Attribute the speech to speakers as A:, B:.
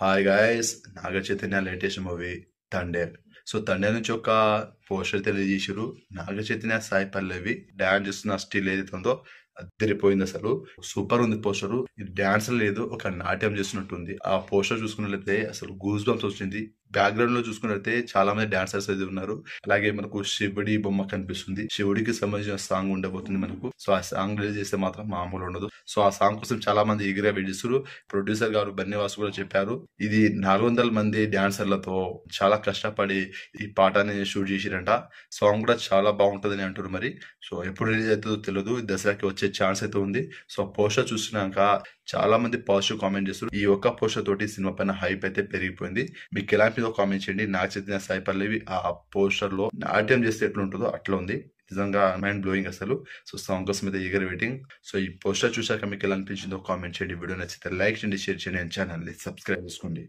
A: Hi guys, Naga Chaitanya latest movie Thandel. So Thandel నుంచి ఒక poster తెలియజేసారు. నాగ చైతన్య సాయి పల్లవి డాన్స్ చేస్తున్న స్టిల్ ఏదైతే ఉందో అదిరిపోయింది. అసలు సూపర్ ఉంది పోస్టర్. ఇది డాన్స్ లేదు, ఒక నాట్యం చేస్తున్నట్టుంది. ఆ పోస్టర్ చూసుకున్నట్లయితే అసలు గూస్ బంప్స్ వచ్చింది. బ్యాక్గ్రౌండ్ లో చూసుకున్నట్లయితే చాలా మంది డాన్సర్స్ అయితే ఉన్నారు. అలాగే మనకు శివుడి బొమ్మ కనిపిస్తుంది. శివుడికి సంబంధించిన సాంగ్ ఉండబోతుంది మనకు. సో ఆ సాంగ్ రిలీజ్ చేస్తే మాత్రం మామూలు ఉండదు. సో ఆ సాంగ్ కోసం చాలా మంది ఈగర్ గా వెయిట్ చేస్తారు. ప్రొడ్యూసర్ గారు బన్నీవాసు కూడా చెప్పారు, ఇది 400 మంది డాన్సర్లతో చాలా కష్టపడి ఈ పాటని షూట్ చేసిరంట. సాంగ్ కూడా చాలా బాగుంటుందని అంటారు. మరి సో ఎప్పుడు రిలీజ్ అవుతుందో తెలియదు. దసరాకి వచ్చే ఛాన్స్ అయితే ఉంది. సో పోస్టర్ చూసినాక చాలా మంది పాజిటివ్ కామెంట్ చేస్తారు. ఈ ఒక్క పోస్టర్ తోటి సినిమా పైన హైప్ అయితే పెరిగిపోయింది. మీకు ఎలాంటిదో కామెంట్ చేయండి. నాగ చైతన్య సాయి పల్లవి ఆ పోస్టర్ లో నాట్యం చేస్తే ఎట్లా ఉంటుందో అట్లా ఉంది. నిజంగా మైండ్ బ్లోయింగ్ అసలు. సో సాంగ్ కోసం అయితే ఈగర్ వెయిటింగ్. సో ఈ పోస్టర్ చూసాక మీకు ఎలా అనిపించిందో కామెంట్ చేయండి. వీడియో నచ్చితే లైక్ చేయండి, షేర్ చేయండి, ఛానల్ ని సబ్స్క్రైబ్ చేసుకోండి.